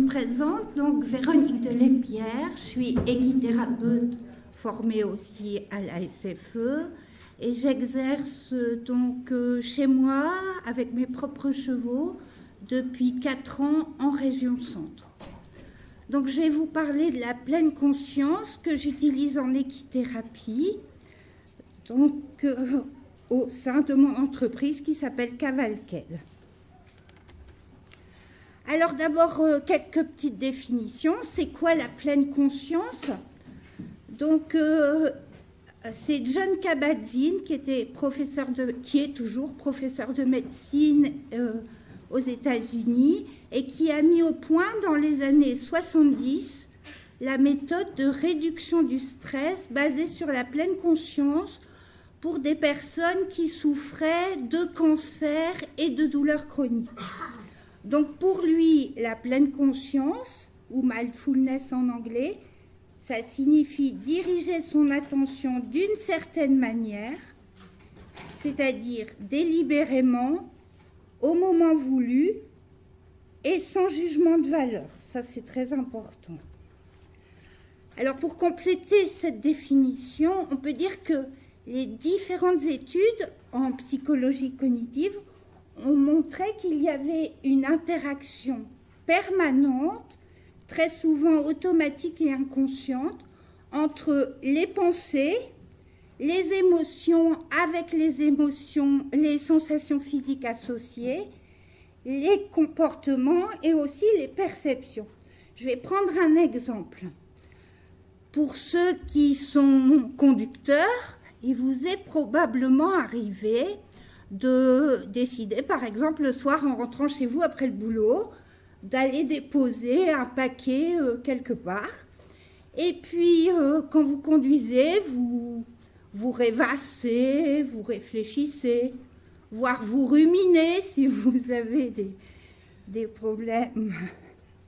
me présente, donc Véronique Delépierre, je suis équithérapeute formée aussi à la SFE et j'exerce donc chez moi avec mes propres chevaux depuis 4 ans en région centre. Donc je vais vous parler de la pleine conscience que j'utilise en équithérapie, donc au sein de mon entreprise qui s'appelle Cavalcade. Alors d'abord, quelques petites définitions. C'est quoi la pleine conscience? Donc, c'est John Kabat-Zinn qui est toujours professeur de médecine aux États-Unis et qui a mis au point dans les années 70 la méthode de réduction du stress basée sur la pleine conscience pour des personnes qui souffraient de cancer et de douleurs chroniques. Donc pour lui, la pleine conscience, ou mindfulness en anglais, ça signifie diriger son attention d'une certaine manière, c'est-à-dire délibérément, au moment voulu et sans jugement de valeur. Ça, c'est très important. Alors pour compléter cette définition, on peut dire que les différentes études en psychologie cognitive ont montré qu'il y avait une interaction permanente, très souvent automatique et inconsciente, entre les pensées, les émotions avec les sensations physiques associées, les comportements et aussi les perceptions. Je vais prendre un exemple. Pour ceux qui sont conducteurs, il vous est probablement arrivé de décider, par exemple, le soir en rentrant chez vous après le boulot, d'aller déposer un paquet quelque part. Et puis, quand vous conduisez, vous rêvassez, vous réfléchissez, voire vous ruminez si vous avez des problèmes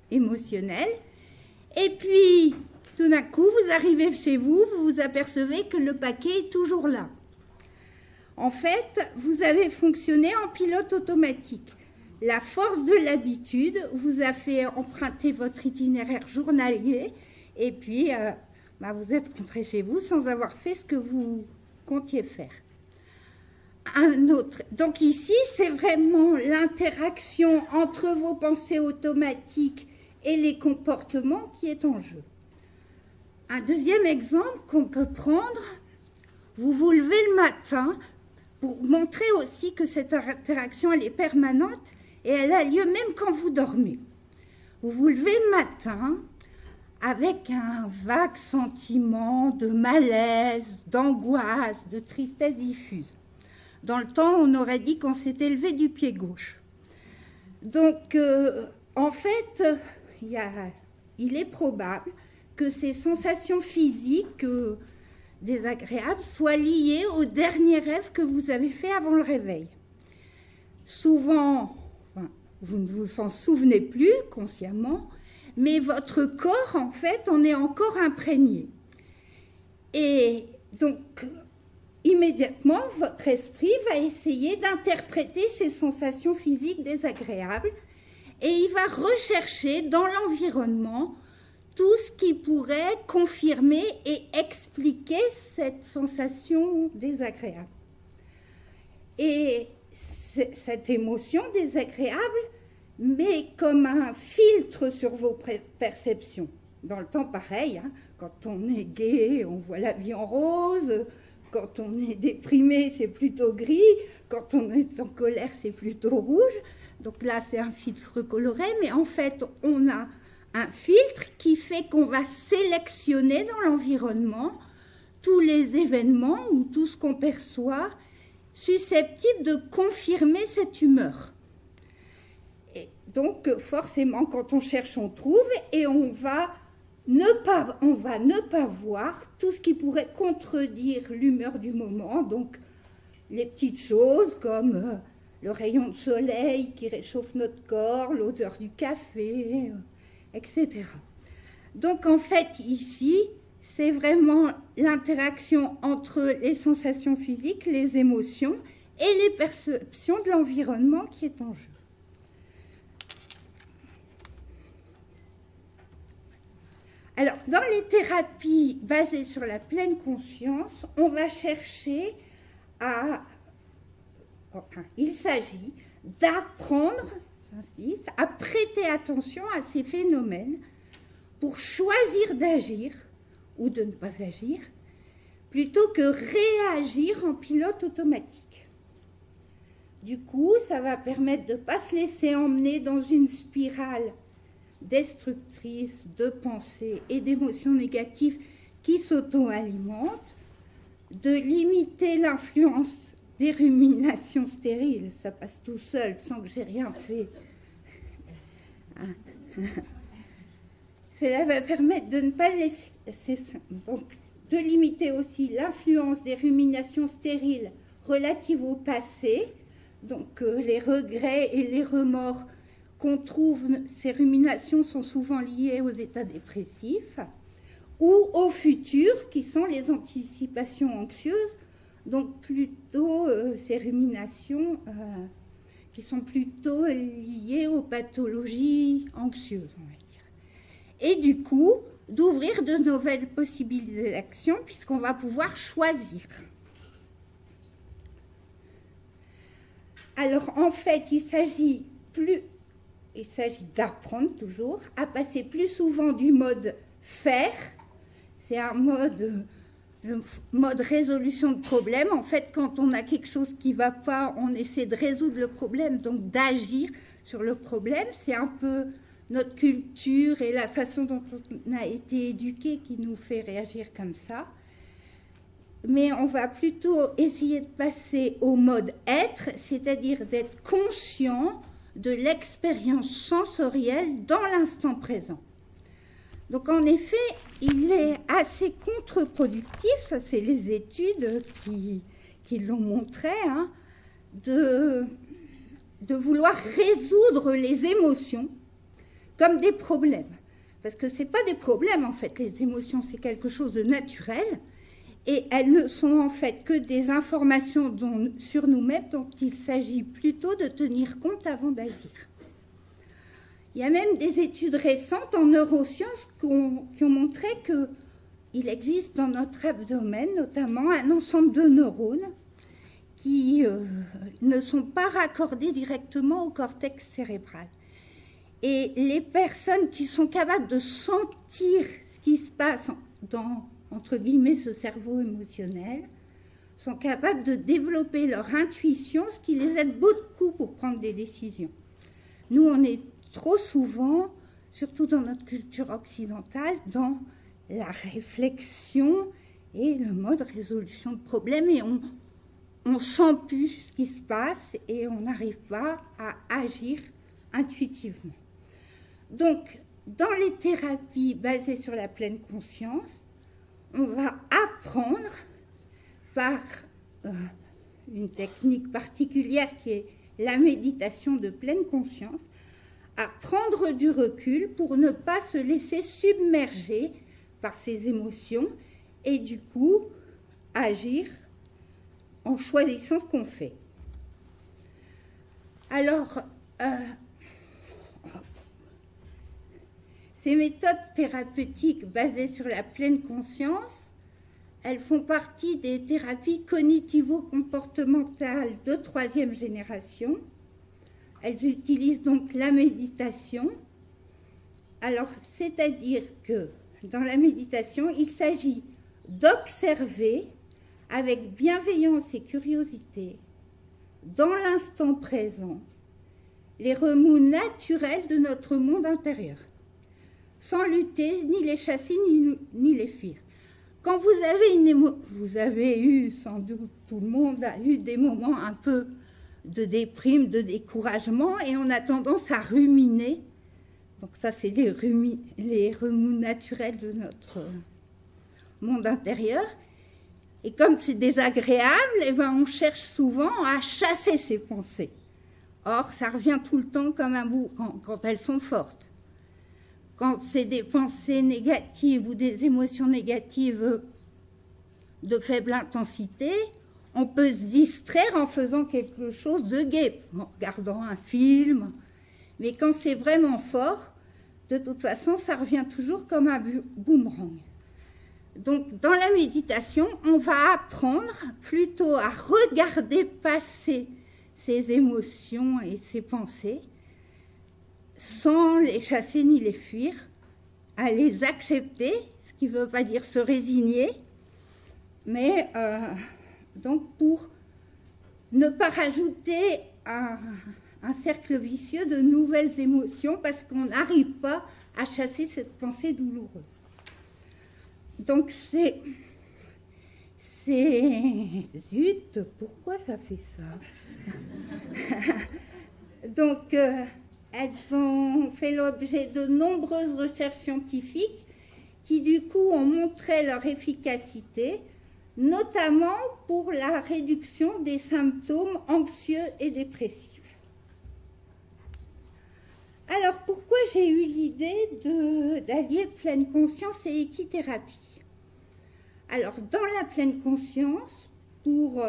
émotionnels. Et puis, tout d'un coup, vous arrivez chez vous, vous vous apercevez que le paquet est toujours là. En fait, vous avez fonctionné en pilote automatique. La force de l'habitude vous a fait emprunter votre itinéraire journalier et puis vous êtes rentré chez vous sans avoir fait ce que vous comptiez faire. Donc ici, c'est vraiment l'interaction entre vos pensées automatiques et les comportements qui est en jeu. Un deuxième exemple qu'on peut prendre, vous vous levez le matin pour montrer aussi que cette interaction, elle est permanente et elle a lieu même quand vous dormez. Vous vous levez le matin avec un vague sentiment de malaise, d'angoisse, de tristesse diffuse. Dans le temps, on aurait dit qu'on s'était levé du pied gauche. Donc, en fait, il est probable que ces sensations physiques désagréables soient liées au dernier rêve que vous avez fait avant le réveil. Souvent, vous ne vous en souvenez plus consciemment, mais votre corps, en fait, en est encore imprégné. Et donc, immédiatement, votre esprit va essayer d'interpréter ces sensations physiques désagréables et il va rechercher dans l'environnement tout ce qui pourrait confirmer et expliquer cette sensation désagréable. Et cette émotion désagréable met comme un filtre sur vos perceptions. Dans le temps, pareil, quand on est gai, on voit la vie en rose, quand on est déprimé, c'est plutôt gris, quand on est en colère, c'est plutôt rouge. Donc là, c'est un filtre coloré, mais en fait, on a un filtre qui fait qu'on va sélectionner dans l'environnement tous les événements ou tout ce qu'on perçoit susceptible de confirmer cette humeur. Et donc, forcément, quand on cherche, on trouve et on va ne pas voir tout ce qui pourrait contredire l'humeur du moment. Donc, les petites choses comme le rayon de soleil qui réchauffe notre corps, l'odeur du café, etc. Donc, en fait, ici, c'est vraiment l'interaction entre les sensations physiques, les émotions et les perceptions de l'environnement qui est en jeu. Alors, dans les thérapies basées sur la pleine conscience, on va chercher à... Enfin, il s'agit d'apprendre, j'insiste, à prêter attention à ces phénomènes pour choisir d'agir ou de ne pas agir, plutôt que réagir en pilote automatique. Du coup, ça va permettre de ne pas se laisser emmener dans une spirale destructrice de pensées et d'émotions négatives qui s'auto-alimentent, de limiter l'influence des ruminations stériles, ça passe tout seul sans que j'ai rien fait. Cela va permettre de ne pas laisser, donc de limiter aussi l'influence des ruminations stériles relatives au passé, donc les regrets et les remords qu'on trouve, ces ruminations sont souvent liées aux états dépressifs, ou au futur, qui sont les anticipations anxieuses, donc plutôt ces ruminations qui sont plutôt liées aux pathologies anxieuses, on va dire. Et du coup, d'ouvrir de nouvelles possibilités d'action, puisqu'on va pouvoir choisir. Alors, en fait, il s'agit d'apprendre toujours à passer plus souvent du mode faire, c'est un mode, le mode résolution de problème. En fait, quand on a quelque chose qui ne va pas, on essaie de résoudre le problème, donc d'agir sur le problème. C'est un peu notre culture et la façon dont on a été éduqué qui nous fait réagir comme ça. Mais on va plutôt essayer de passer au mode être, c'est-à-dire d'être conscient de l'expérience sensorielle dans l'instant présent. Donc en effet, il est assez contre-productif, ça c'est les études qui l'ont montré, hein, de vouloir résoudre les émotions comme des problèmes. Parce que ce n'est pas des problèmes en fait, les émotions c'est quelque chose de naturel, et elles ne sont en fait que des informations sur nous-mêmes dont il s'agit plutôt de tenir compte avant d'agir. Il y a même des études récentes en neurosciences qui ont montré qu'il existe dans notre abdomen notamment un ensemble de neurones qui ne sont pas raccordés directement au cortex cérébral. Et les personnes qui sont capables de sentir ce qui se passe dans, entre guillemets, ce cerveau émotionnel, sont capables de développer leur intuition, ce qui les aide beaucoup pour prendre des décisions. Nous, on est trop souvent, surtout dans notre culture occidentale, dans la réflexion et le mode résolution de problèmes, et on sent plus ce qui se passe et on n'arrive pas à agir intuitivement. Donc, dans les thérapies basées sur la pleine conscience, on va apprendre par une technique particulière qui est la méditation de pleine conscience, à prendre du recul pour ne pas se laisser submerger par ses émotions et du coup agir en choisissant ce qu'on fait. Alors, ces méthodes thérapeutiques basées sur la pleine conscience, elles font partie des thérapies cognitivo-comportementales de 3e génération. Elles utilisent donc la méditation. Alors, c'est-à-dire que dans la méditation, il s'agit d'observer avec bienveillance et curiosité, dans l'instant présent, les remous naturels de notre monde intérieur, sans lutter, ni les chasser, ni les fuir. Quand vous avez eu, sans doute, tout le monde a eu des moments un peu de déprime, de découragement, et on a tendance à ruminer. Donc ça, c'est les remous naturels de notre monde intérieur. Et comme c'est désagréable, eh ben, on cherche souvent à chasser ces pensées. Or, ça revient tout le temps comme un boomerang quand elles sont fortes. Quand c'est des pensées négatives ou des émotions négatives de faible intensité, on peut se distraire en faisant quelque chose de gai, en regardant un film. Mais quand c'est vraiment fort, de toute façon, ça revient toujours comme un boomerang. Donc, dans la méditation, on va apprendre plutôt à regarder passer ses émotions et ses pensées, sans les chasser ni les fuir, à les accepter, ce qui ne veut pas dire se résigner, mais donc pour ne pas rajouter un cercle vicieux de nouvelles émotions parce qu'on n'arrive pas à chasser cette pensée douloureuse. Donc c'est... Zut, pourquoi ça fait ça? Donc, elles ont fait l'objet de nombreuses recherches scientifiques qui, du coup, ont montré leur efficacité, notamment pour la réduction des symptômes anxieux et dépressifs. Alors, pourquoi j'ai eu l'idée d'allier pleine conscience et équithérapie? Alors, dans la pleine conscience, pour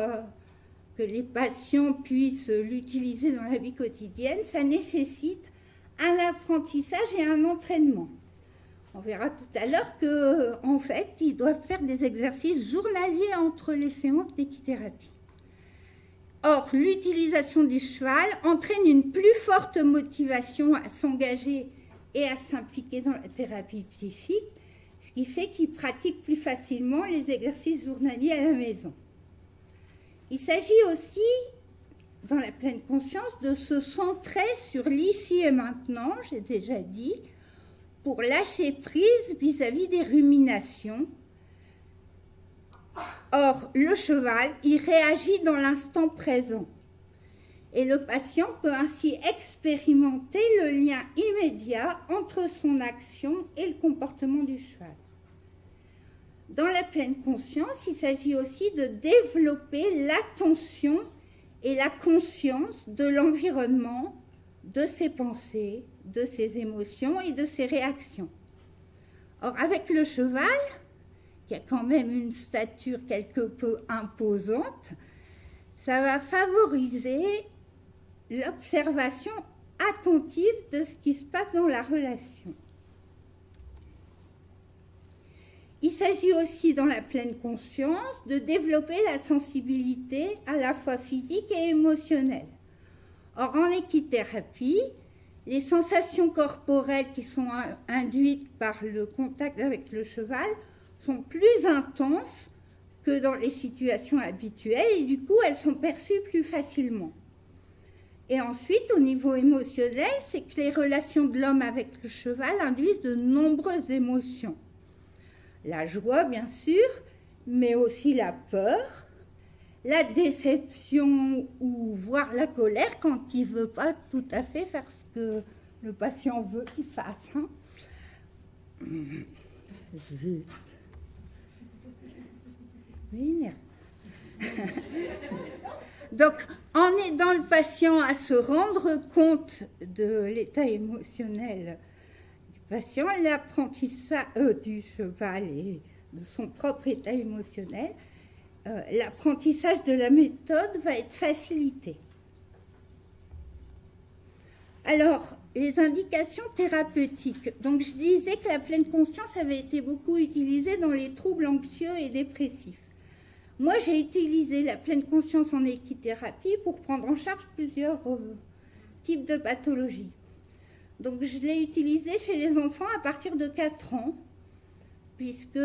que les patients puissent l'utiliser dans la vie quotidienne, ça nécessite un apprentissage et un entraînement. On verra tout à l'heure qu'en fait, ils doivent faire des exercices journaliers entre les séances d'équithérapie. Or, l'utilisation du cheval entraîne une plus forte motivation à s'engager et à s'impliquer dans la thérapie psychique, ce qui fait qu'ils pratiquent plus facilement les exercices journaliers à la maison. Il s'agit aussi, dans la pleine conscience, de se centrer sur l'ici et maintenant, j'ai déjà dit, pour lâcher prise vis-à-vis des ruminations. Or, le cheval, il réagit dans l'instant présent. Et le patient peut ainsi expérimenter le lien immédiat entre son action et le comportement du cheval. Dans la pleine conscience, il s'agit aussi de développer l'attention et la conscience de l'environnement, de ses pensées, de ses émotions et de ses réactions. Or, avec le cheval, qui a quand même une stature quelque peu imposante, ça va favoriser l'observation attentive de ce qui se passe dans la relation. Il s'agit aussi, dans la pleine conscience, de développer la sensibilité à la fois physique et émotionnelle. Or, en équithérapie, les sensations corporelles qui sont induites par le contact avec le cheval sont plus intenses que dans les situations habituelles et du coup, elles sont perçues plus facilement. Et ensuite, au niveau émotionnel, c'est que les relations de l'homme avec le cheval induisent de nombreuses émotions. La joie, bien sûr, mais aussi la peur, la déception ou voire la colère quand il ne veut pas tout à fait faire ce que le patient veut qu'il fasse. Hein. Zut. Donc, en aidant le patient à se rendre compte de l'état émotionnel du patient, l'apprentissage du cheval et de son propre état émotionnel, l'apprentissage de la méthode va être facilité. Alors, les indications thérapeutiques. Donc, je disais que la pleine conscience avait été beaucoup utilisée dans les troubles anxieux et dépressifs. Moi, j'ai utilisé la pleine conscience en équithérapie pour prendre en charge plusieurs types de pathologies. Donc, je l'ai utilisée chez les enfants à partir de 4 ans, puisque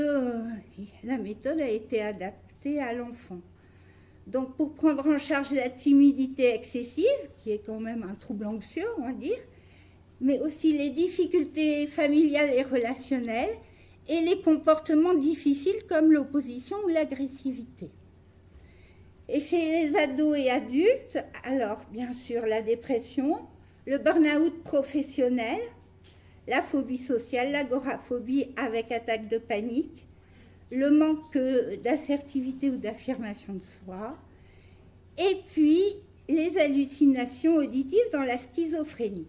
la méthode a été adaptée à l'enfant. Donc, pour prendre en charge la timidité excessive, qui est quand même un trouble anxieux, on va dire, mais aussi les difficultés familiales et relationnelles, et les comportements difficiles comme l'opposition ou l'agressivité. Et chez les ados et adultes, alors bien sûr la dépression, le burn-out professionnel, la phobie sociale, l'agoraphobie avec attaque de panique, le manque d'assertivité ou d'affirmation de soi, et puis les hallucinations auditives dans la schizophrénie.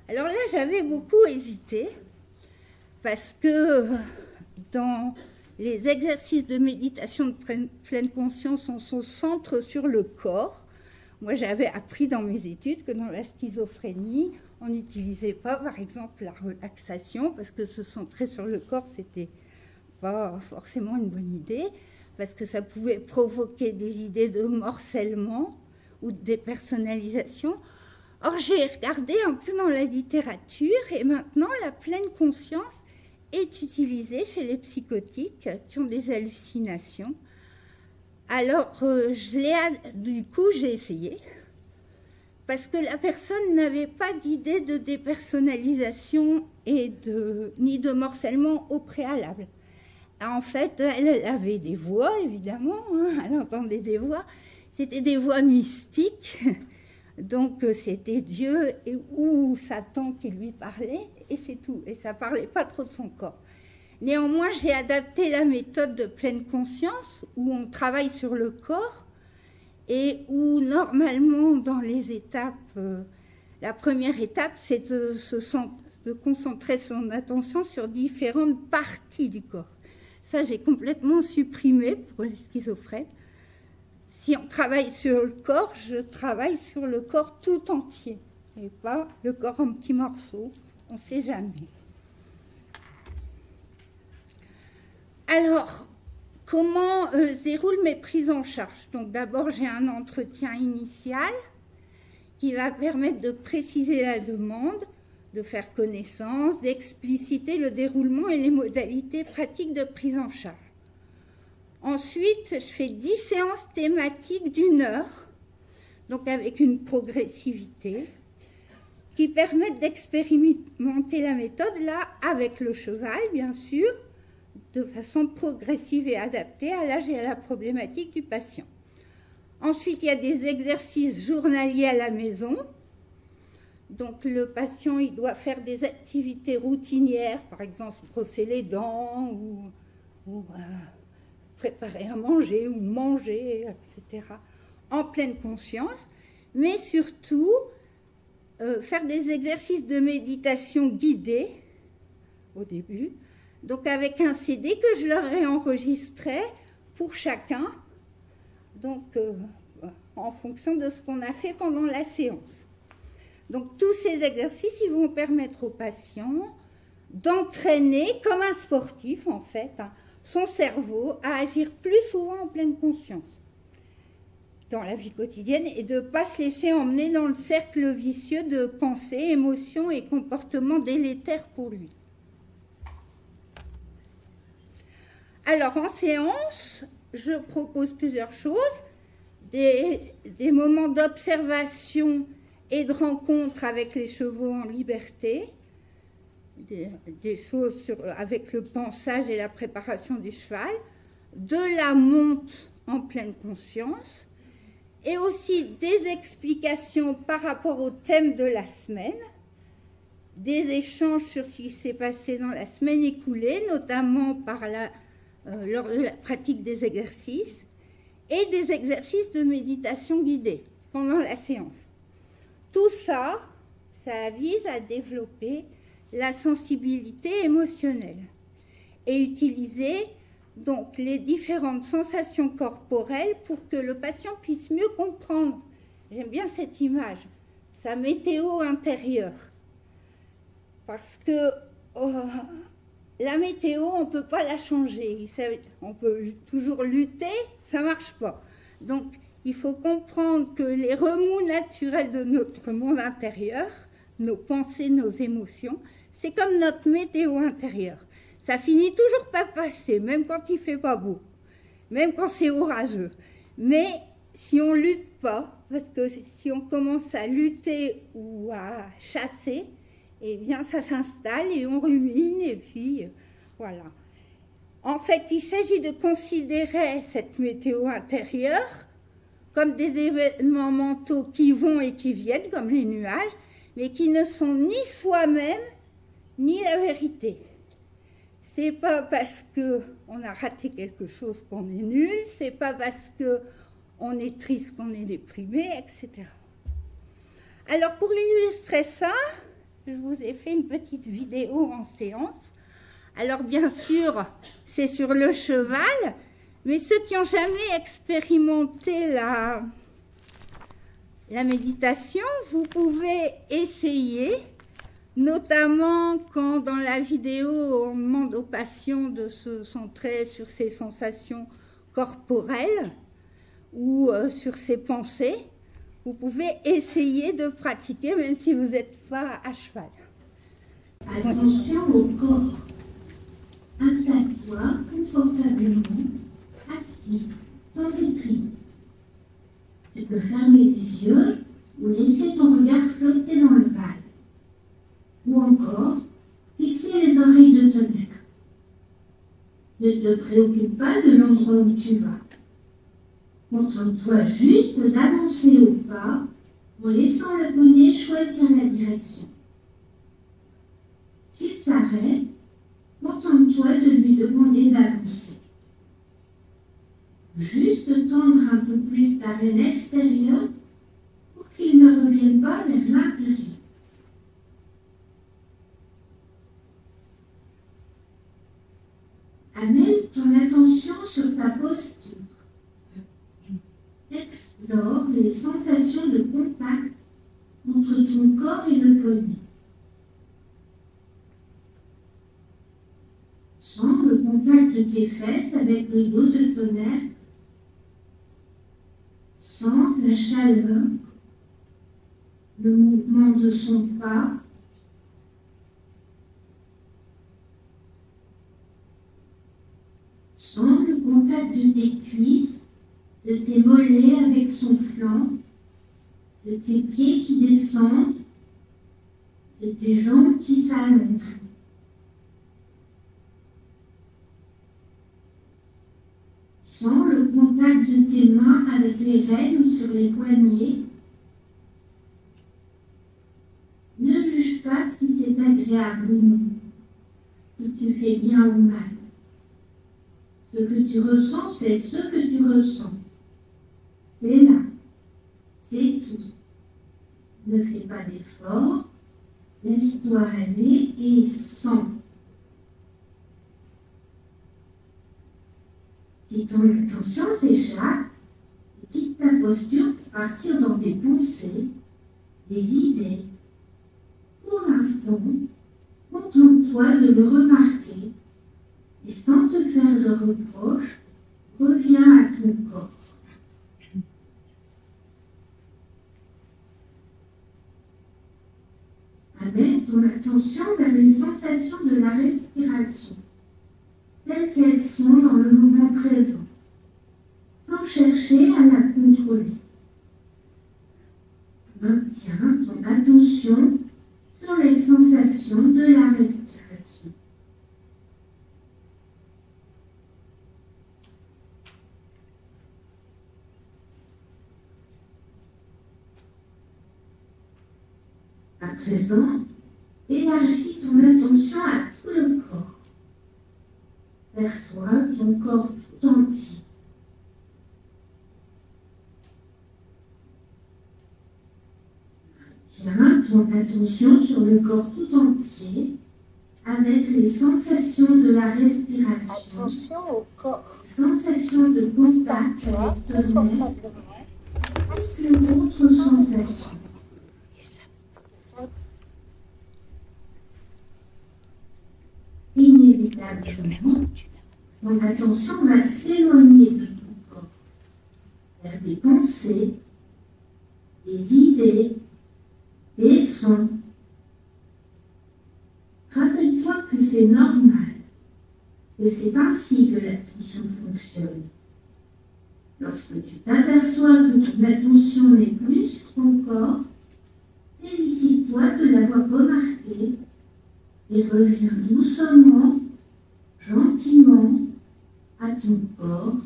Alors là, j'avais beaucoup hésité, parce que dans les exercices de méditation de pleine conscience, on se centre sur le corps. Moi, j'avais appris dans mes études que dans la schizophrénie, On n'utilisait pas, par exemple, la relaxation, parce que se centrer sur le corps, c'était pas forcément une bonne idée, parce que ça pouvait provoquer des idées de morcellement ou de dépersonnalisation. Or, j'ai regardé un peu dans la littérature, et maintenant, la pleine conscience est utilisée chez les psychotiques qui ont des hallucinations. Alors, du coup, j'ai essayé, parce que la personne n'avait pas d'idée de dépersonnalisation ni de morcellement au préalable. En fait, elle avait des voix, évidemment, hein, elle entendait des voix. C'était des voix mystiques, donc c'était Dieu ou Satan qui lui parlait, et c'est tout. Et ça ne parlait pas trop de son corps. Néanmoins, j'ai adapté la méthode de pleine conscience, où on travaille sur le corps, et où normalement, dans les étapes, la première étape, c'est de concentrer son attention sur différentes parties du corps. Ça, j'ai complètement supprimé pour les schizophrènes. Si on travaille sur le corps, je travaille sur le corps tout entier, et pas le corps en petits morceaux, on ne sait jamais. Alors, comment se déroulent mes prises en charge? Donc d'abord, j'ai un entretien initial qui va permettre de préciser la demande, de faire connaissance, d'expliciter le déroulement et les modalités pratiques de prise en charge. Ensuite, je fais 10 séances thématiques d'1 heure, donc avec une progressivité, qui permettent d'expérimenter la méthode, là, avec le cheval, bien sûr, de façon progressive et adaptée à l'âge et à la problématique du patient. Ensuite, il y a des exercices journaliers à la maison. Donc, le patient, il doit faire des activités routinières, par exemple, se brosser les dents ou préparer à manger ou manger, etc., en pleine conscience, mais surtout faire des exercices de méditation guidés au début, donc avec un CD que je leur ai enregistré pour chacun, donc en fonction de ce qu'on a fait pendant la séance. Donc tous ces exercices, ils vont permettre au patient d'entraîner, comme un sportif en fait, son cerveau à agir plus souvent en pleine conscience dans la vie quotidienne et de ne pas se laisser emmener dans le cercle vicieux de pensées, émotions et comportements délétères pour lui. Alors en séance, je propose plusieurs choses, des moments d'observation et de rencontre avec les chevaux en liberté, des choses avec le pansage et la préparation du cheval, de la monte en pleine conscience, et aussi des explications par rapport au thème de la semaine, des échanges sur ce qui s'est passé dans la semaine écoulée, notamment lors de la pratique des exercices, et des exercices de méditation guidée pendant la séance. Tout ça, ça vise à développer la sensibilité émotionnelle et utiliser donc les différentes sensations corporelles pour que le patient puisse mieux comprendre. J'aime bien cette image, sa météo intérieure. Parce que la météo, on ne peut pas la changer. On peut toujours lutter, ça ne marche pas. Donc, il faut comprendre que les remous naturels de notre monde intérieur, nos pensées, nos émotions, c'est comme notre météo intérieure. Ça finit toujours par passer, même quand il ne fait pas beau, même quand c'est orageux. Mais si on ne lutte pas, parce que si on commence à lutter ou à chasser, eh bien ça s'installe et on rumine et puis voilà. En fait, il s'agit de considérer cette météo intérieure comme des événements mentaux qui vont et qui viennent, comme les nuages, mais qui ne sont ni soi-même, ni la vérité. C'est pas parce qu'on a raté quelque chose qu'on est nul, c'est pas parce qu'on est triste qu'on est déprimé, etc. Alors, pour illustrer ça, je vous ai fait une petite vidéo en séance. Alors, bien sûr, c'est sur le cheval, mais ceux qui n'ont jamais expérimenté la méditation, vous pouvez essayer notamment quand dans la vidéo on demande au patient de se centrer sur ses sensations corporelles ou sur ses pensées. Vous pouvez essayer de pratiquer même si vous n'êtes pas à cheval. Attention au corps. Installe-toi confortablement, assis, sans étrier. Tu peux fermer les yeux ou laisser ton regard flotter dans le val. Ou encore, fixer les oreilles de tonnerre. Ne te préoccupe pas de l'endroit où tu vas. Contente-toi juste d'avancer au pas en laissant le poney choisir la direction. S'il s'arrête, contente-toi de lui demander d'avancer. Juste tendre un peu plus ta rêne extérieure pour qu'il ne revienne pas vers l'intérieur. Amène ton attention sur ta posture. Explore les sensations de contact entre ton corps et le poney. Sens le contact de tes fesses avec le dos de tonnerre. Sens la chaleur, le mouvement de son pas. Sens le contact de tes cuisses, de tes mollets avec son flanc, de tes pieds qui descendent, de tes jambes qui s'allongent. Sens le contact de tes mains avec les rênes ou sur les poignets. Ne juge pas si c'est agréable ou non, si tu fais bien ou mal. Ce que tu ressens, c'est ce que tu ressens. C'est là, c'est tout. Ne fais pas d'effort, laisse-toi aller et sens. Si ton attention s'échappe, quitte ta posture pour partir dans des pensées, des idées. Pour l'instant, contente-toi de le remarquer et sans te faire de reproche, reviens à ton corps. Amène ton attention vers les sensations de la respiration, telles qu'elles sont dans le moment présent, sans chercher à la contrôler. Maintiens ton attention sur les sensations de la respiration. À présent, élargis ton attention à tout le corps. Perçois ton corps tout entier. Tiens ton attention sur le corps tout entier avec les sensations de la respiration. Attention au corps. Sensations de contact avec ton nez. Toutes les autres sensations. Inévitablement, ton attention va s'éloigner de ton corps, vers des pensées, des idées, des sons. Rappelle-toi que c'est normal, que c'est ainsi que l'attention fonctionne. Lorsque tu t'aperçois que ton attention n'est plus sur ton corps, félicite-toi de l'avoir remarqué et reviens doucement, gentiment, à ton corps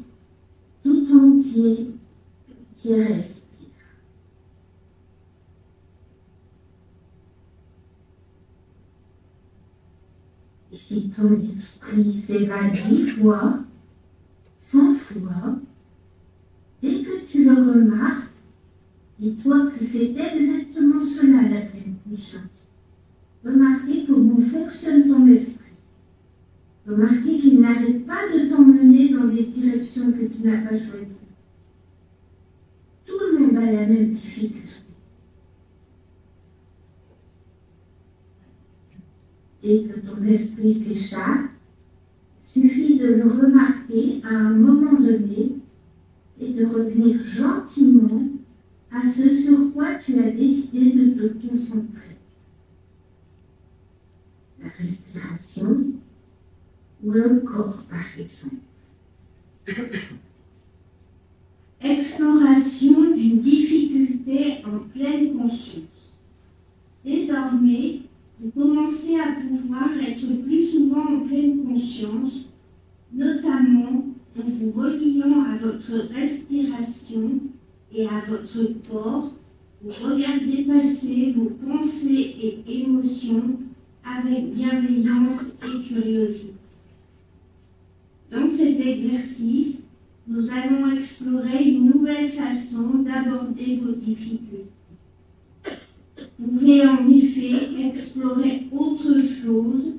tout entier qui respire. Et si ton esprit s'évade 10 fois, 100 fois, dès que tu le remarques, dis-toi que c'est exactement cela la pleine conscience. Remarquez comment fonctionne ton esprit. Remarquez qu'il n'arrête pas de t'emmener dans des directions que tu n'as pas choisies. Tout le monde a la même difficulté. dès que ton esprit s'échappe, suffit de le remarquer à un moment donné et de revenir gentiment à ce sur quoi tu as décidé de te concentrer. La respiration ou le corps, par exemple. Exploration d'une difficulté en pleine conscience. Désormais, vous commencez à pouvoir être plus souvent en pleine conscience, notamment en vous reliant à votre respiration et à votre corps. Vous regardez passer vos pensées et émotions avec bienveillance et curiosité. Dans cet exercice, nous allons explorer une nouvelle façon d'aborder vos difficultés. Vous pouvez en effet explorer autre chose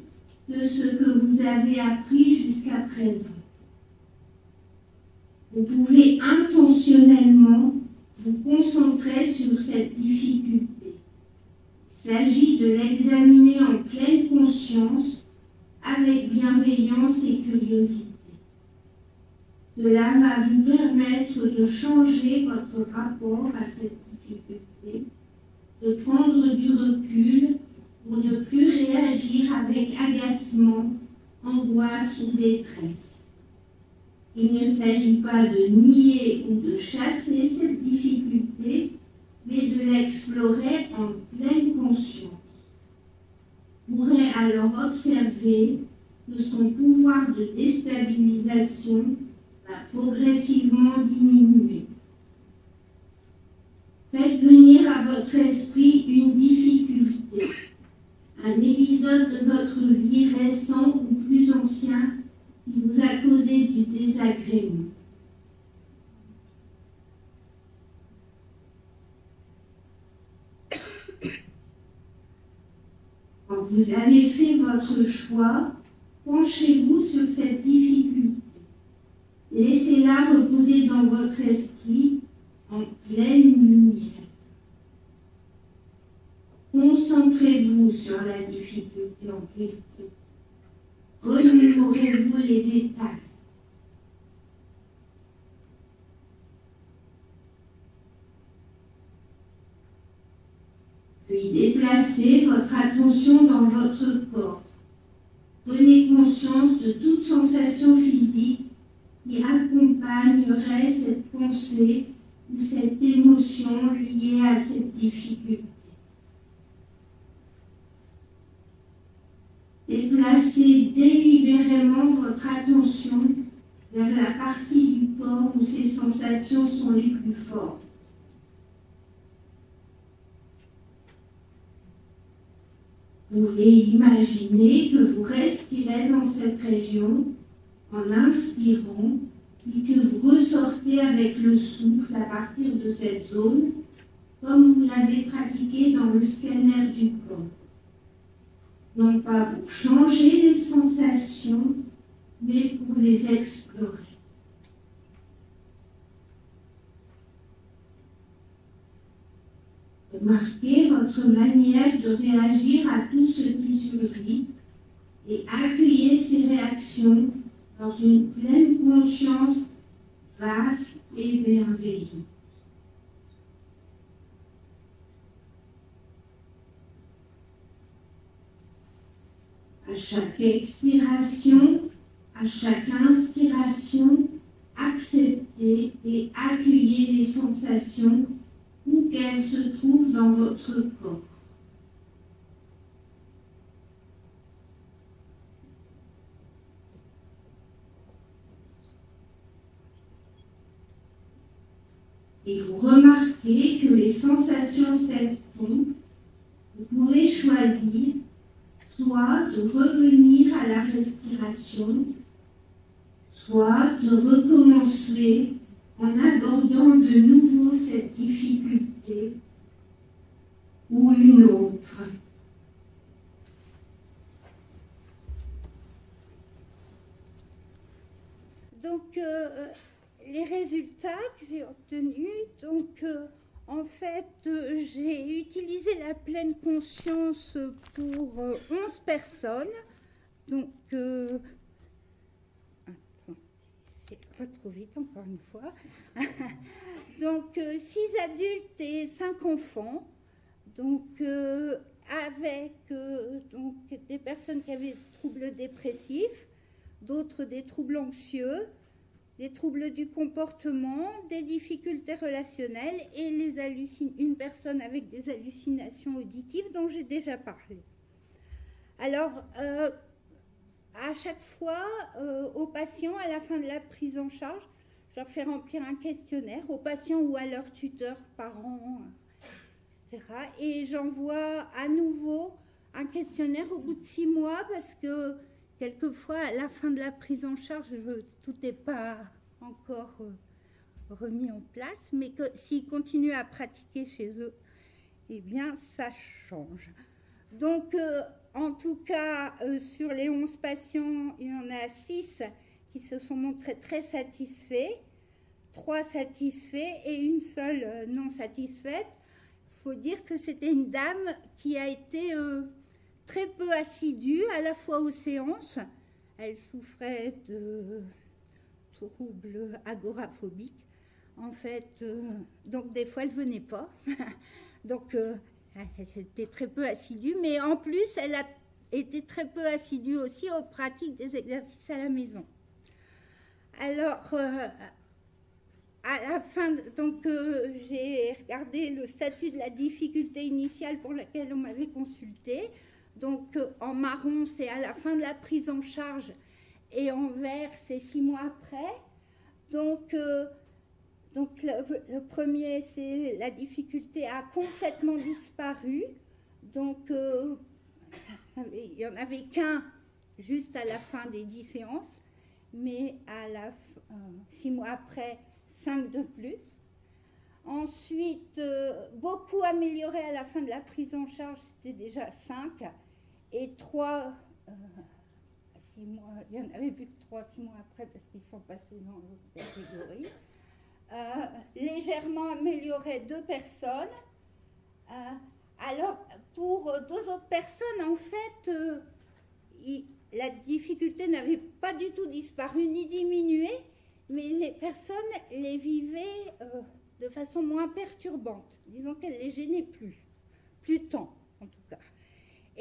que ce que vous avez appris jusqu'à présent. Vous pouvez intentionnellement vous concentrer sur cette difficulté. Il s'agit de l'examiner en pleine conscience, avec bienveillance et curiosité. Cela va vous permettre de changer votre rapport à cette difficulté, de prendre du recul pour ne plus réagir avec agacement, angoisse ou détresse. Il ne s'agit pas de nier ou de chasser cette difficulté, mais de l'explorer en pleine conscience. Vous pourrez alors observer que son pouvoir de déstabilisation va progressivement diminuer. Faites venir à votre esprit une difficulté, un épisode de votre vie récent ou plus ancien qui vous a causé du désagrément. Quand vous avez fait votre choix, penchez-vous sur cette difficulté. Laissez-la reposer dans votre esprit en pleine lumière. Concentrez-vous sur la difficulté en question. Remémorez-vous les détails. Puis déplacez votre attention dans votre corps. Prenez conscience de toute sensation physique qui accompagnerait cette pensée ou cette émotion liée à cette difficulté. Déplacez délibérément votre attention vers la partie du corps où ces sensations sont les plus fortes. Vous pouvez imaginer que vous respirez dans cette région en inspirant, puis que vous ressortez avec le souffle à partir de cette zone, comme vous l'avez pratiqué dans le scanner du corps. Non pas pour changer les sensations, mais pour les explorer. Remarquez votre manière de réagir à tout ce qui surgit et accueillez ces réactions dans une pleine conscience vaste et bienveillante. À chaque expiration, à chaque inspiration, acceptez et accueillez les sensations où qu'elles se trouvent dans votre corps. Et vous remarquez que les sensations s'estompent, vous pouvez choisir soit de revenir à la respiration, soit de recommencer en abordant de nouveau cette difficulté ou une autre. Donc, les résultats que j'ai obtenus, donc, En fait, j'ai utilisé la pleine conscience pour 11 personnes. Donc, attends, c'est pas trop vite encore une fois. Donc, 6 adultes et 5 enfants. Donc, avec donc, des personnes qui avaient des troubles dépressifs, d'autres des troubles anxieux, des troubles du comportement, des difficultés relationnelles et une personne avec des hallucinations auditives dont j'ai déjà parlé. Alors, à chaque fois, aux patients, à la fin de la prise en charge, je leur fais remplir un questionnaire aux patients ou à leurs tuteurs, parents, etc. Et j'envoie à nouveau un questionnaire au bout de 6 mois parce que quelquefois, à la fin de la prise en charge, tout n'est pas encore remis en place, mais que s'ils continuent à pratiquer chez eux, eh bien, ça change. Donc, en tout cas, sur les 11 patients, il y en a 6 qui se sont montrés très satisfaits, 3 satisfaits et une seule non satisfaite. Il faut dire que c'était une dame qui a été très peu assidue à la fois aux séances. Elle souffrait de troubles agoraphobiques. En fait, donc des fois elle ne venait pas. Donc elle était très peu assidue, mais en plus elle a été très peu assidue aussi aux pratiques des exercices à la maison. Alors, à la fin, donc j'ai regardé le statut de la difficulté initiale pour laquelle on m'avait consulté. Donc en marron, c'est à la fin de la prise en charge et en vert, c'est 6 mois après. Donc le premier, c'est la difficulté a complètement disparu. Donc il n'y en avait qu'un juste à la fin des 10 séances, mais 6 mois après, 5 de plus. Ensuite, beaucoup amélioré à la fin de la prise en charge, c'était déjà 5. Et 3, 6 mois, il y en avait plus que 3, 6 mois après parce qu'ils sont passés dans l'autre catégorie. Légèrement amélioré 2 personnes. Alors, pour 2 autres personnes, en fait, la difficulté n'avait pas du tout disparu ni diminué, mais les personnes les vivaient de façon moins perturbante. Disons qu'elles ne les gênaient plus tant, en tout cas.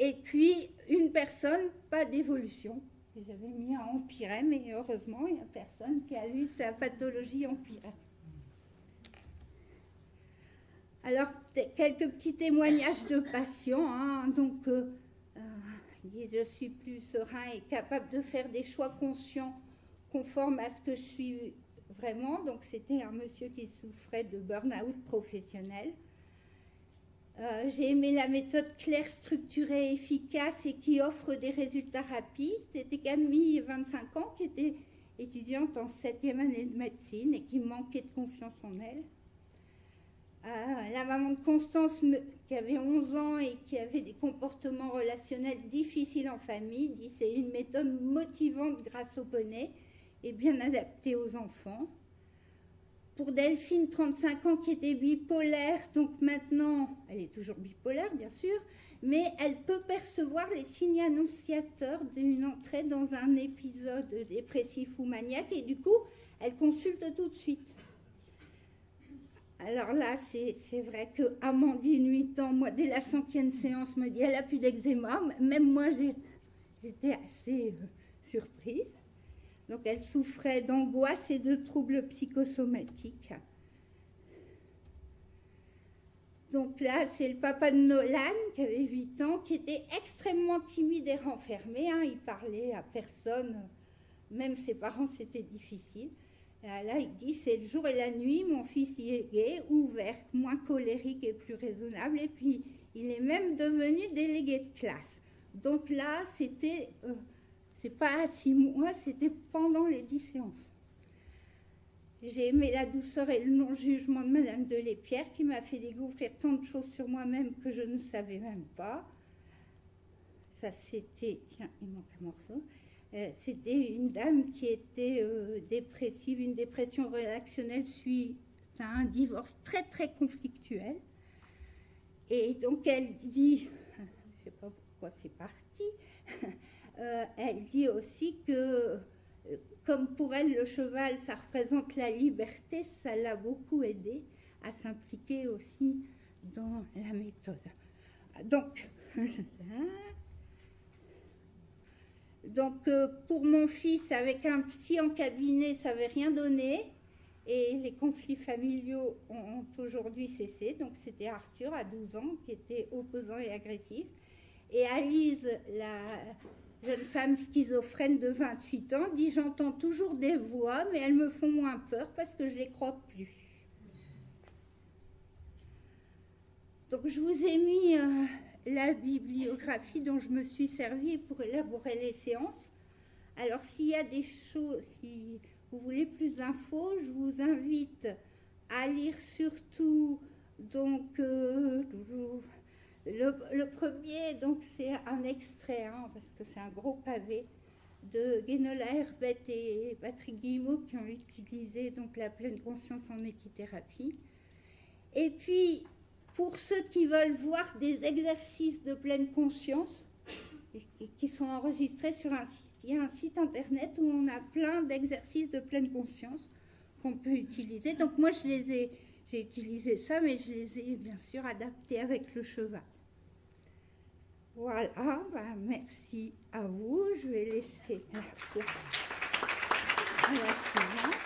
Et puis, une personne, pas d'évolution. J'avais mis à empirer, mais heureusement, il n'y a personne qui a vu sa pathologie empirer. Alors, quelques petits témoignages de patients. Hein. Donc, ils disent « Je suis plus serein et capable de faire des choix conscients conformes à ce que je suis vraiment. » Donc, c'était un monsieur qui souffrait de burn-out professionnel. J'ai aimé la méthode claire, structurée, efficace et qui offre des résultats rapides. C'était Camille, 25 ans, qui était étudiante en 7e année de médecine et qui manquait de confiance en elle. La maman de Constance, qui avait 11 ans et qui avait des comportements relationnels difficiles en famille, dit c'est une méthode motivante grâce au poney et bien adaptée aux enfants. Pour Delphine, 35 ans, qui était bipolaire, donc maintenant, elle est toujours bipolaire, bien sûr, mais elle peut percevoir les signes annonciateurs d'une entrée dans un épisode dépressif ou maniaque, et du coup, elle consulte tout de suite. Alors là, c'est vrai que Amandine, 8 ans, moi, dès la 5e séance, me dit, elle n'a plus d'eczéma. Même moi, j'étais assez surprise. Donc, elle souffrait d'angoisse et de troubles psychosomatiques. Donc là, c'est le papa de Nolan, qui avait 8 ans, qui était extrêmement timide et renfermé. Hein. Il parlait à personne, même ses parents, c'était difficile. Là, il dit, c'est le jour et la nuit, mon fils y est gai, ouvert, moins colérique et plus raisonnable. Et puis, il est même devenu délégué de classe. Donc là, c'était... c'est pas à 6 mois, c'était pendant les 10 séances. J'ai aimé la douceur et le non-jugement de Madame de Lespierre qui m'a fait découvrir tant de choses sur moi-même que je ne savais même pas. Ça, c'était... Tiens, il manque un morceau. C'était une dame qui était dépressive, une dépression réactionnelle suite C'est un divorce très très conflictuel. Et donc elle dit, je ne sais pas pourquoi c'est parti, elle dit aussi que comme pour elle le cheval ça représente la liberté, ça l'a beaucoup aidé à s'impliquer aussi dans la méthode. Donc pour mon fils, avec un psy en cabinet, ça n'avait rien donné. Et les conflits familiaux ont aujourd'hui cessé. Donc c'était Arthur, à 12 ans, qui était opposant et agressif. Et Alice, la jeune femme schizophrène de 28 ans, dit « J'entends toujours des voix, mais elles me font moins peur parce que je ne les crois plus. » Donc je vous ai mis la bibliographie dont je me suis servie pour élaborer les séances. Alors s'il y a des choses, si vous voulez plus d'infos, je vous invite à lire surtout donc, le premier, donc c'est un extrait, hein, parce que c'est un gros pavé, de Guénola Herbet et Patrick Guillemot qui ont utilisé donc, la pleine conscience en équithérapie. Et puis, pour ceux qui veulent voir des exercices de pleine conscience, qui sont enregistrés sur un site, il y a un site internet où on a plein d'exercices de pleine conscience qu'on peut utiliser. Donc moi, j'ai utilisé ça, mais je les ai bien sûr adaptés avec le cheval. Voilà, bah, merci à vous. Je vais laisser la place à la suivante.